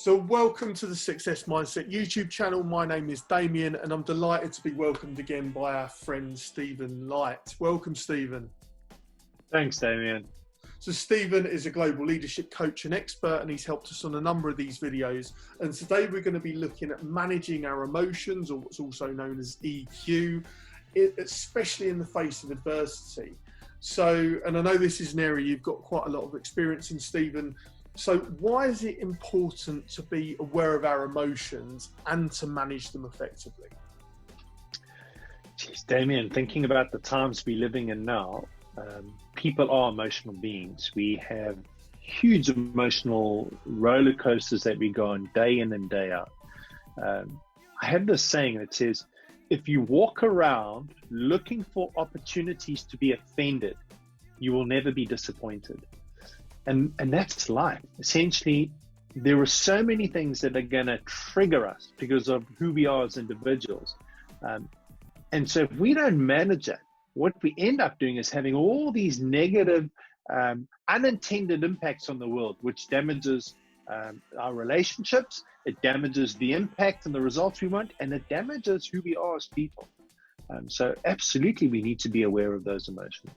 So welcome to the Success Mindset YouTube channel. My name is Damien and I'm delighted to be welcomed again by our friend Stephen Light. Welcome, Stephen. Thanks, Damien. So Stephen is a global leadership coach and expert, and he's helped us on a number of these videos. And today we're going to be looking at managing our emotions, or what's also known as EQ, especially in the face of adversity. So, and I know this is an area you've got quite a lot of experience in, Stephen. So why is it important to be aware of our emotions and to manage them effectively? Jeez, Damien, thinking about the times we're living in now, people are emotional beings. We have huge emotional roller coasters that we go on day in and day out. I have this saying that says, if you walk around looking for opportunities to be offended, you will never be disappointed. And that's life. Essentially, there are so many things that are going to trigger us because of who we are as individuals. And so if we don't manage it, what we end up doing is having all these negative, unintended impacts on the world, which damages our relationships, it damages the impact and the results we want, and it damages who we are as people. So absolutely, we need to be aware of those emotions.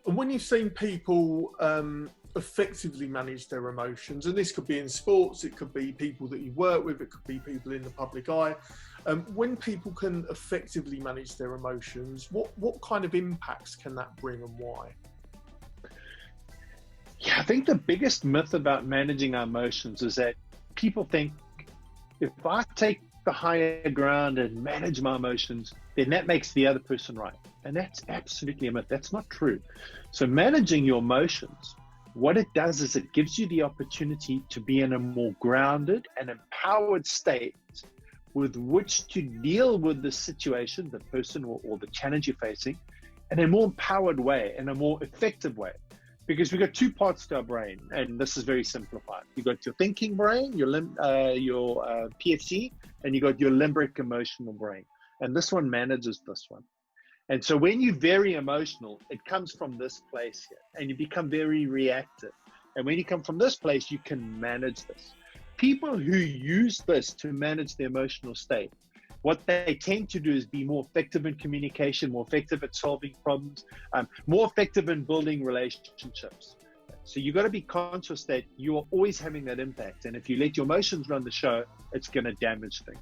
And when you've seen people effectively manage their emotions, and this could be in sports, it could be people that you work with, it could be people in the public eye, when people can effectively manage their emotions, what kind of impacts can that bring and why? Yeah, I think the biggest myth about managing our emotions is that people think if I take the higher ground and manage my emotions, then that makes the other person right. And that's absolutely a myth. That's not true. So managing your emotions, what it does is it gives you the opportunity to be in a more grounded and empowered state with which to deal with the situation, the person or the challenge you're facing in a more empowered way, in a more effective way. Because we've got two parts to our brain, and this is very simplified. You've got your thinking brain, your PFC, and you've got your limbic emotional brain. And this one manages this one. And so when you're very emotional, it comes from this place here, and you become very reactive. And when you come from this place, you can manage this. People who use this to manage their emotional state, what they tend to do is be more effective in communication, more effective at solving problems, more effective in building relationships. So you've got to be conscious that you are always having that impact. And if you let your emotions run the show, it's going to damage things.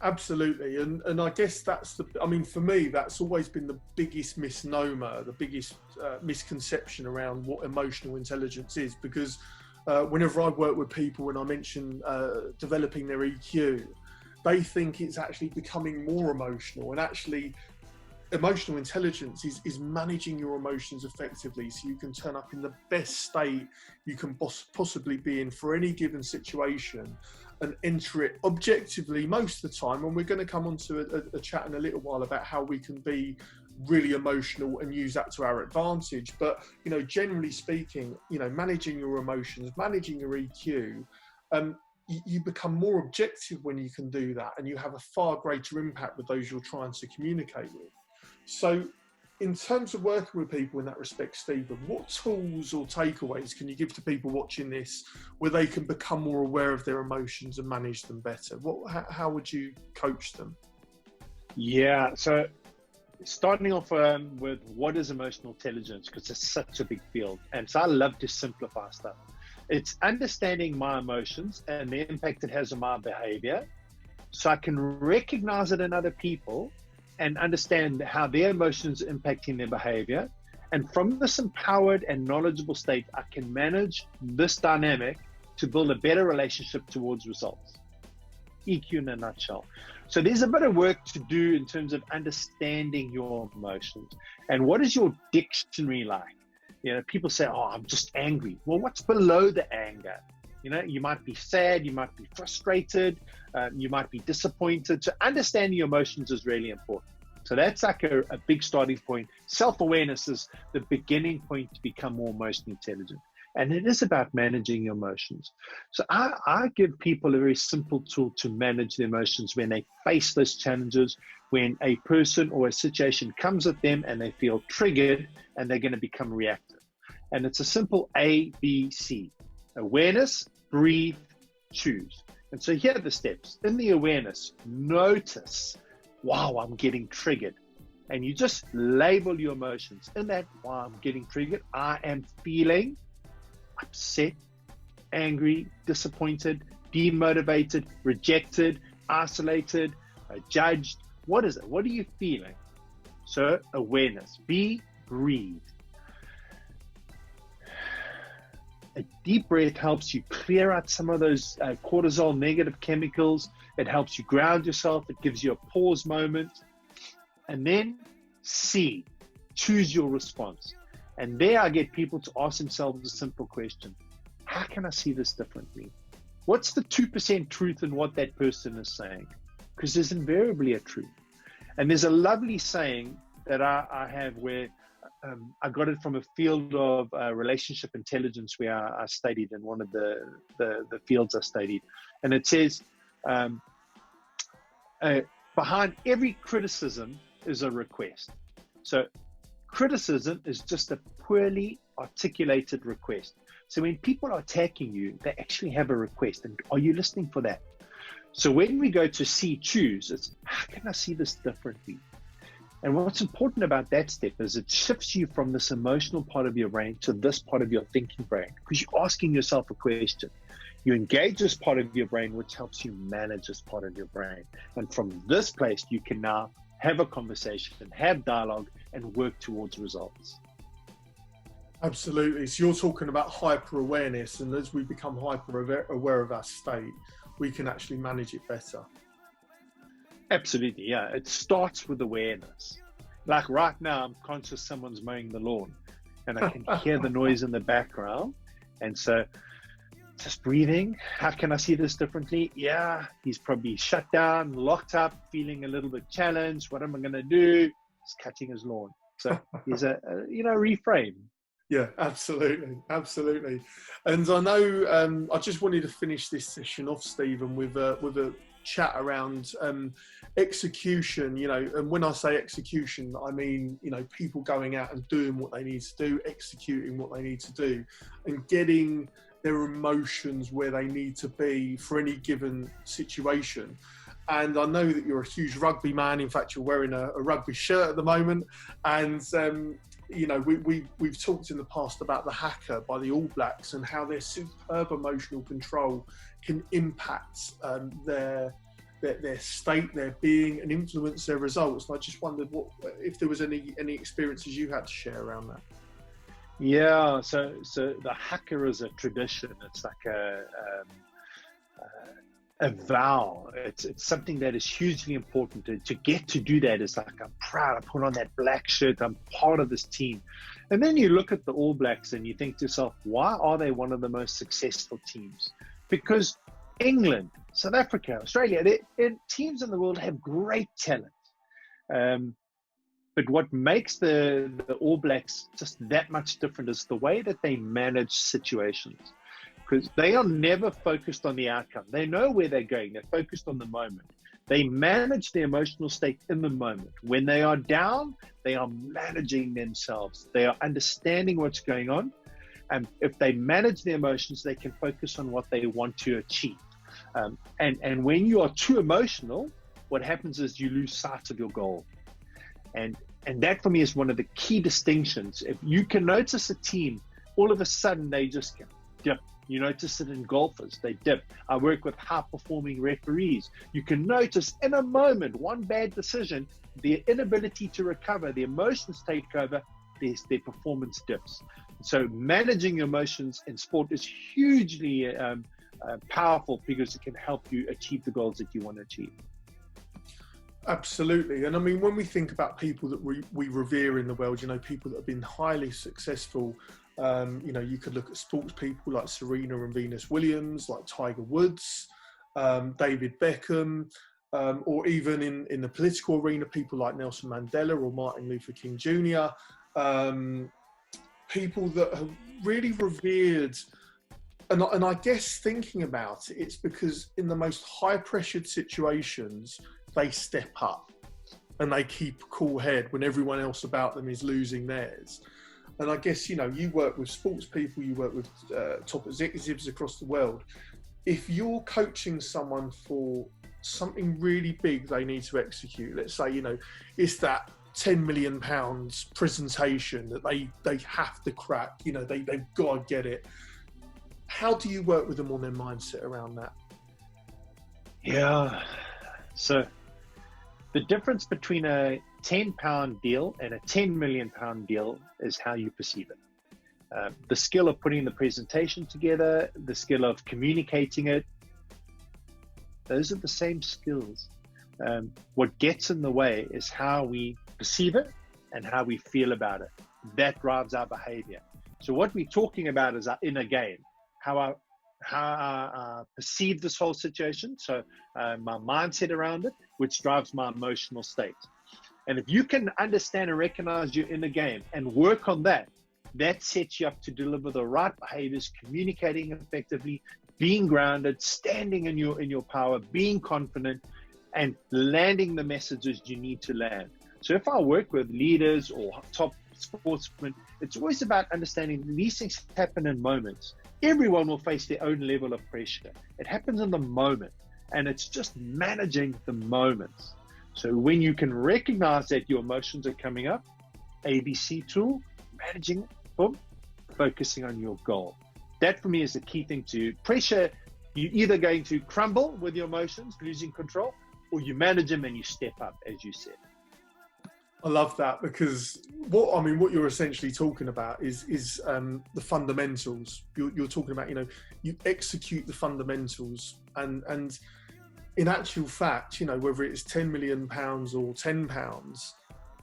Absolutely. And I guess for me, that's always been the biggest misnomer, the biggest misconception around what emotional intelligence is, because whenever I work with people, when I mention developing their EQ, they think it's actually becoming more emotional, and actually emotional intelligence is managing your emotions effectively so you can turn up in the best state you can possibly be in for any given situation and enter it objectively most of the time. And we're going to come on to a chat in a little while about how we can be really emotional and use that to our advantage. But, generally speaking, managing your emotions, managing your EQ, you become more objective when you can do that, and you have a far greater impact with those you're trying to communicate with. So in terms of working with people in that respect, Stephen, what tools or takeaways can you give to people watching this where they can become more aware of their emotions and manage them better? How would you coach them? Yeah, so starting off with what is emotional intelligence, because it's such a big field. And so I love to simplify stuff. It's understanding my emotions and the impact it has on my behavior, so I can recognize it in other people and understand how their emotions are impacting their behavior. And from this empowered and knowledgeable state, I can manage this dynamic to build a better relationship towards results. EQ in a nutshell. So there's a bit of work to do in terms of understanding your emotions. And what is your dictionary like? People say, oh, I'm just angry. Well, what's below the anger? You might be sad, you might be frustrated, you might be disappointed. So understanding your emotions is really important. So that's like a big starting point. Self-awareness is the beginning point to become more emotionally intelligent. And it is about managing your emotions. So I give people a very simple tool to manage their emotions when they face those challenges, when a person or a situation comes at them and they feel triggered and they're going to become reactive. And it's a simple ABC. Awareness, breathe, choose. And so here are the steps. In the awareness, notice, wow, I'm getting triggered. And you just label your emotions. In that, wow, I'm getting triggered, I am feeling upset, angry, disappointed, demotivated, rejected, isolated, judged. What is it? What are you feeling? So awareness, breathe. A deep breath helps you clear out some of those cortisol negative chemicals. It helps you ground yourself. It gives you a pause moment. And then C, choose your response. And there I get people to ask themselves a simple question. How can I see this differently? What's the 2% truth in what that person is saying? Because there's invariably a truth. And there's a lovely saying that I have where I got it from a field of relationship intelligence where I studied in one of the fields I studied. And it says, behind every criticism is a request. So criticism is just a poorly articulated request. So when people are attacking you, they actually have a request. And are you listening for that? So when we go to see, choose, it's how can I see this differently? And what's important about that step is it shifts you from this emotional part of your brain to this part of your thinking brain, because you're asking yourself a question. You engage this part of your brain, which helps you manage this part of your brain. And from this place, you can now have a conversation and have dialogue and work towards results. Absolutely. So you're talking about hyper awareness, and as we become hyper aware of our state, we can actually manage it better. Absolutely, yeah. It starts with awareness. Like right now, I'm conscious someone's mowing the lawn and I can hear the noise in the background. And so just breathing. How can I see this differently? Yeah, he's probably shut down, locked up, feeling a little bit challenged. What am I going to do? He's cutting his lawn. So he's reframe. Yeah, absolutely. Absolutely. And I know I just wanted to finish this session off, Stephen, with a chat around execution, and when I say execution, I mean, people going out and doing what they need to do, executing what they need to do, and getting their emotions where they need to be for any given situation. And I know that you're a huge rugby man. In fact, you're wearing a rugby shirt at the moment. And, we've talked in the past about the haka by the All Blacks and how their superb emotional control can impact their state, their being, and influence their results. And I just wondered if there was any experiences you had to share around that. Yeah, so the haka is a tradition. It's like a vow. It's something that is hugely important. To get to do that is like, I'm proud, I put on that black shirt, I'm part of this team. And then you look at the All Blacks and you think to yourself, why are they one of the most successful teams? Because England, South Africa, Australia, teams in the world have great talent. But what makes the All Blacks just that much different is the way that they manage situations. Because they are never focused on the outcome. They know where they're going. They're focused on the moment. They manage their emotional state in the moment. When they are down, they are managing themselves. They are understanding what's going on. And if they manage their emotions, they can focus on what they want to achieve. And when you are too emotional, what happens is you lose sight of your goal. And that for me is one of the key distinctions. If you can notice a team, all of a sudden they just dip. You notice it in golfers, they dip. I work with high-performing referees. You can notice in a moment, one bad decision, their inability to recover, the emotions take over, their performance dips. So managing emotions in sport is hugely powerful because it can help you achieve the goals that you want to achieve. Absolutely. And I mean, when we think about people that we revere in the world, people that have been highly successful, you could look at sports people like Serena and Venus Williams, like Tiger Woods, David Beckham, or even in the political arena, people like Nelson Mandela or Martin Luther King Jr., people that have really revered. And I guess thinking about it, it's because in the most high-pressured situations, they step up and they keep a cool head when everyone else about them is losing theirs. And I guess, you work with sports people, you work with top executives across the world. If you're coaching someone for something really big they need to execute, let's say, it's that £10 million presentation that they have to crack, they've got to get it. How do you work with them on their mindset around that? Yeah. So the difference between a £10 deal and a £10 million deal is how you perceive it. The skill of putting the presentation together, the skill of communicating it, those are the same skills. What gets in the way is how we perceive it and how we feel about it. That drives our behavior. So what we're talking about is our inner game, how I perceive this whole situation. So my mindset around it, which drives my emotional state. And if you can understand and recognize your inner game and work on that, that sets you up to deliver the right behaviors, communicating effectively, being grounded, standing in your power, being confident, and landing the messages you need to land. So if I work with leaders or top sportsmen, it's always about understanding these things happen in moments. Everyone will face their own level of pressure. It happens in the moment, and it's just managing the moments. So when you can recognize that your emotions are coming up, ABC tool, managing it, boom, focusing on your goal. That for me is the key thing to pressure. You're either going to crumble with your emotions, losing control, or you manage them and you step up, as you said. I love that, because what you're essentially talking about is the fundamentals. You're talking about, you execute the fundamentals, and in actual fact, whether it's £10 million or £10,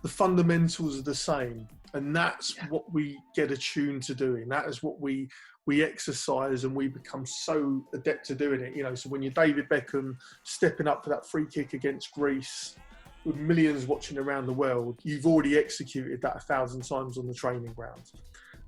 the fundamentals are the same, and that's what we get attuned to doing. That is what we exercise, and we become so adept to doing it. So when you're David Beckham stepping up for that free kick against Greece, with millions watching around the world, you've already executed that 1,000 times on the training ground.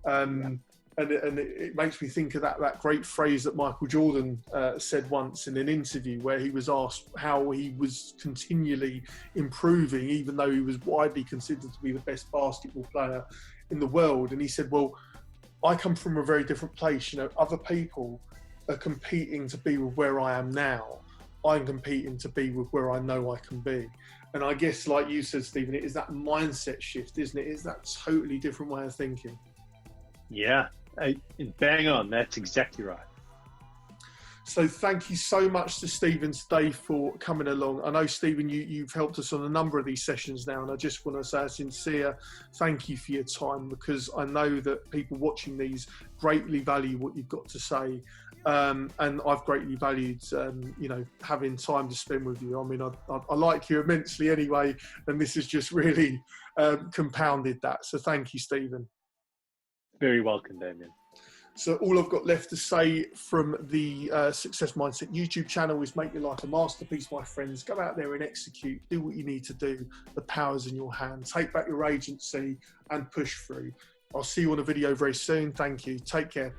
And it makes me think of that great phrase that Michael Jordan said once in an interview, where he was asked how he was continually improving, even though he was widely considered to be the best basketball player in the world. And he said, well, I come from a very different place. Other people are competing to be with where I am now. I'm competing to be with where I know I can be. And I guess, like you said, Stephen, it is that mindset shift, isn't it? It's that totally different way of thinking. Yeah, bang on. That's exactly right. So thank you so much to Stephen today for coming along. I know, Stephen, you've helped us on a number of these sessions now, and I just want to say a sincere thank you for your time, because I know that people watching these greatly value what you've got to say. And I've greatly valued, having time to spend with you. I mean, I like you immensely anyway, and this has just really compounded that. So thank you, Stephen. Very welcome, Damien. So all I've got left to say from the Success Mindset YouTube channel is make your life a masterpiece, my friends. Go out there and execute. Do what you need to do. The power's in your hand. Take back your agency and push through. I'll see you on a video very soon. Thank you. Take care.